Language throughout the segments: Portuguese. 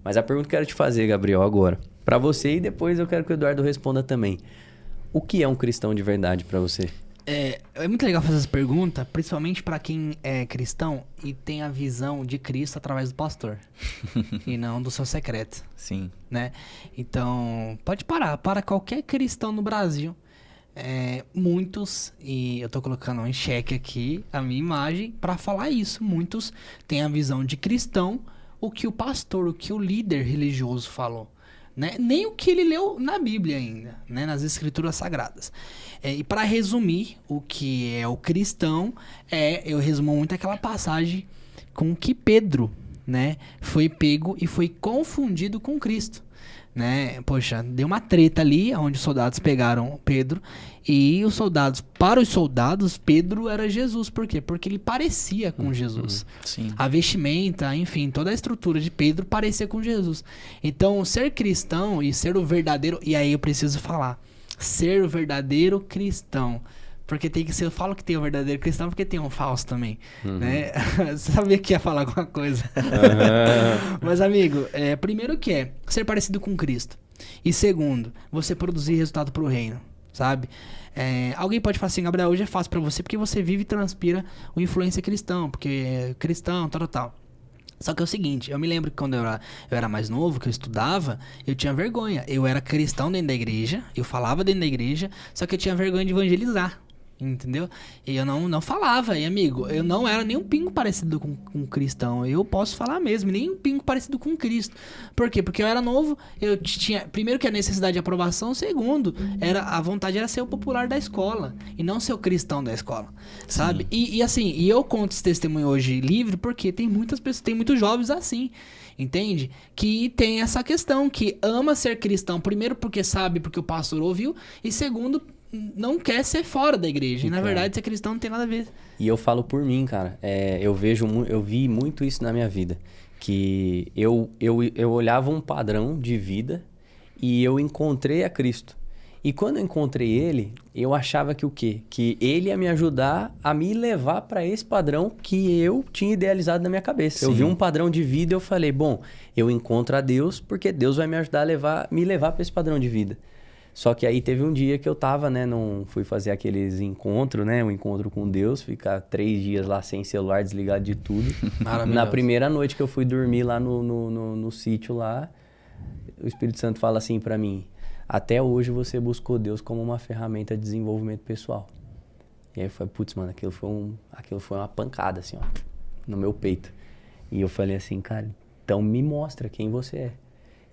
Mas a pergunta que eu quero te fazer, Gabriel, agora, pra você, e depois eu quero que o Eduardo responda também. O que é um cristão de verdade pra você? É muito legal fazer essa pergunta, principalmente pra quem é cristão e tem a visão de Cristo através do pastor e não do seu secreto, Sim. né? Então, pode parar. Para qualquer cristão no Brasil, muitos, e eu tô colocando em xeque aqui a minha imagem pra falar isso, muitos têm a visão de cristão, o que o pastor, o que o líder religioso falou. Né? Nem o que ele leu na Bíblia ainda, né? Nas Escrituras Sagradas. E para resumir o que é o cristão, eu resumo muito aquela passagem com que Pedro, né, foi pego e foi confundido com Cristo. Né? Poxa, deu uma treta ali, onde os soldados pegaram Pedro, e para os soldados, Pedro era Jesus. Por quê? Porque ele parecia com Jesus. Sim. A vestimenta, enfim, toda a estrutura de Pedro parecia com Jesus. Então, ser cristão e ser o verdadeiro... E aí eu preciso falar. Ser o verdadeiro cristão. Porque tem que ser... Eu falo que tem o verdadeiro cristão porque tem um falso também. Né? Você sabia que ia falar alguma coisa. Mas, amigo, primeiro que é ser parecido com Cristo. E segundo, você produzir resultado pro reino. Sabe? Alguém pode falar assim, Gabriel, hoje é fácil pra você porque você vive e transpira o influência cristão, porque é cristão, tal. Só que é o seguinte, eu me lembro que quando eu era mais novo, que eu estudava, eu tinha vergonha. Eu era cristão dentro da igreja, eu falava dentro da igreja, só que eu tinha vergonha de evangelizar. Entendeu? E eu não falava. E, amigo, eu não era nem um pingo parecido com cristão. Eu posso falar mesmo, nem um pingo parecido com Cristo. Por quê? Porque eu era novo, eu tinha... Primeiro que a necessidade de aprovação. Segundo, a vontade era ser o popular da escola. E não ser o cristão da escola. Sabe? E assim, eu conto esse testemunho hoje livre porque tem muitas pessoas, tem muitos jovens assim. Entende? Que tem essa questão, que ama ser cristão. Primeiro porque sabe, porque o pastor ouviu. E segundo, não quer ser fora da igreja. E na verdade, ser cristão não tem nada a ver. E eu falo por mim, cara. Eu vi muito isso na minha vida. Que eu olhava um padrão de vida e eu encontrei a Cristo. E quando eu encontrei ele, eu achava que o quê? Que ele ia me ajudar a me levar para esse padrão que eu tinha idealizado na minha cabeça. Sim. Eu vi um padrão de vida e eu falei, bom, eu encontro a Deus porque Deus vai me ajudar a me levar para esse padrão de vida. Só que aí teve um dia que eu tava, né, fui fazer aqueles encontros, né, um encontro com Deus, ficar 3 dias lá sem celular, desligado de tudo. Na primeira noite que eu fui dormir lá no sítio lá, o Espírito Santo fala assim pra mim, até hoje você buscou Deus como uma ferramenta de desenvolvimento pessoal. E aí eu falei, putz, mano, aquilo foi uma pancada, assim, ó, no meu peito. E eu falei assim, cara, então me mostra quem você é.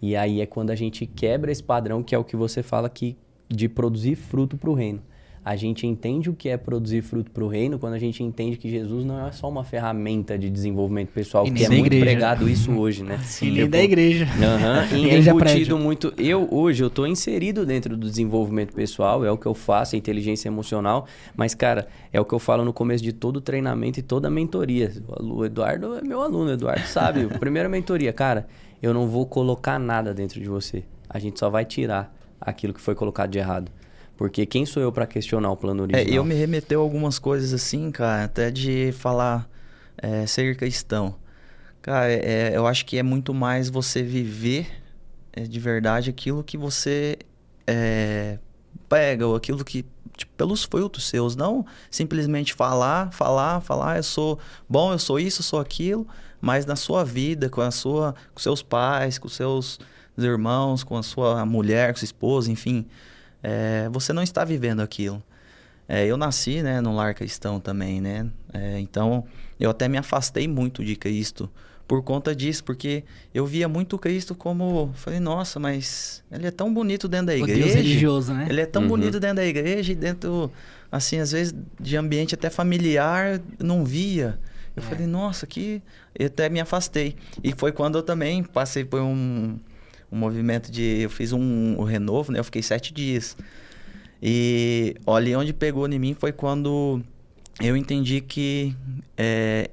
E aí é quando a gente quebra esse padrão, que é o que você fala aqui, de produzir fruto para o reino. A gente entende o que é produzir fruto para o reino quando a gente entende que Jesus não é só uma ferramenta de desenvolvimento pessoal, que é muito pregado isso hoje, né? Sim, nem da igreja. E embutido muito... Hoje, eu tô inserido dentro do desenvolvimento pessoal, é o que eu faço, a inteligência emocional, mas, cara, é o que eu falo no começo de todo treinamento e toda mentoria. O Eduardo é meu aluno, o Eduardo sabe. Primeira mentoria, cara, eu não vou colocar nada dentro de você. A gente só vai tirar aquilo que foi colocado de errado. Porque quem sou eu para questionar o plano original? Eu me remeteu a algumas coisas assim, cara, até de falar ser cristão. Cara, eu acho que é muito mais você viver de verdade aquilo que você pega, ou aquilo que, tipo, pelos frutos seus. Não simplesmente falar, eu sou bom, eu sou isso, eu sou aquilo, mas na sua vida, com seus pais, com seus irmãos, com a sua mulher, com sua esposa, enfim... você não está vivendo aquilo. Eu nasci, né, num lar cristão também, né? Então, eu até me afastei muito de Cristo por conta disso, porque eu via muito Cristo como... Falei, nossa, mas ele é tão bonito dentro da igreja. O Deus religioso, né? Ele é tão bonito dentro da igreja e dentro, assim, às vezes, de ambiente até familiar, não via. Eu falei, nossa, eu até me afastei. E foi quando eu também passei por um movimento eu fiz um renovo, né? Eu fiquei 7 dias. E olha, onde pegou em mim foi quando eu entendi que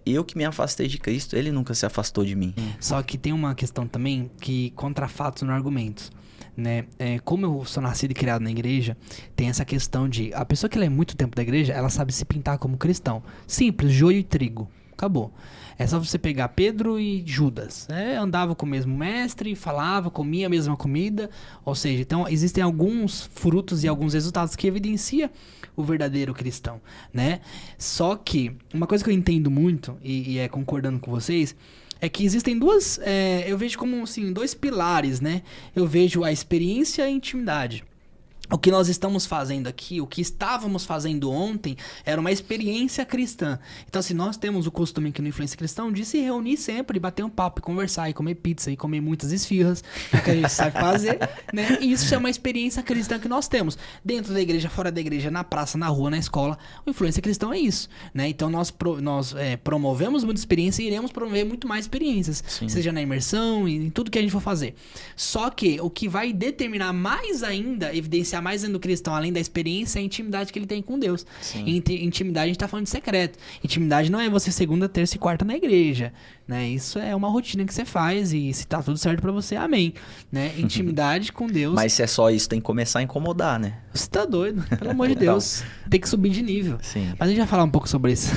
eu que me afastei de Cristo, ele nunca se afastou de mim. Só que tem uma questão também que contra fatos não argumentos, né? Como eu sou nascido e criado na igreja, tem essa questão de... A pessoa que é muito tempo da igreja, ela sabe se pintar como cristão. Simples, joio e trigo. Acabou. É só você pegar Pedro e Judas. Andava com o mesmo mestre, falava, comia a mesma comida. Ou seja, então existem alguns frutos e alguns resultados que evidenciam o verdadeiro cristão, né? Só que uma coisa que eu entendo muito, e concordando com vocês, é que existem duas... eu vejo como assim, dois pilares, né? Eu vejo a experiência e a intimidade. O que nós estamos fazendo aqui, o que estávamos fazendo ontem, era uma experiência cristã. Então, assim, nós temos o costume aqui no Influência Cristão de se reunir sempre, bater um papo, e conversar, e comer pizza, e comer muitas esfirras, que a gente sabe fazer, né? E isso é uma experiência cristã que nós temos. Dentro da igreja, fora da igreja, na praça, na rua, na escola, o Influência Cristão é isso, né? Então, nós promovemos muita experiência e iremos promover muito mais experiências, seja na imersão e em tudo que a gente for fazer. Só que o que vai determinar mais ainda, evidenciar mais ainda do cristão, além da experiência, é a intimidade que ele tem com Deus. Intimidade, a gente tá falando de secreto. Intimidade não é você segunda, terça e quarta na igreja, né? Isso é uma rotina que você faz e se tá tudo certo pra você, amém, né? Intimidade com Deus. Mas se é só isso, tem que começar a incomodar, né? Você tá doido, pelo amor de Deus. Tem que subir de nível. Sim. Mas a gente vai falar um pouco sobre isso.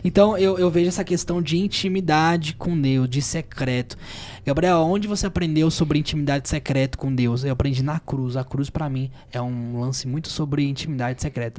Então, eu vejo essa questão de intimidade com Deus, de secreto. Gabriel, onde você aprendeu sobre intimidade secreta com Deus? Eu aprendi na cruz. A cruz, pra mim, é um lance muito sobre intimidade secreta.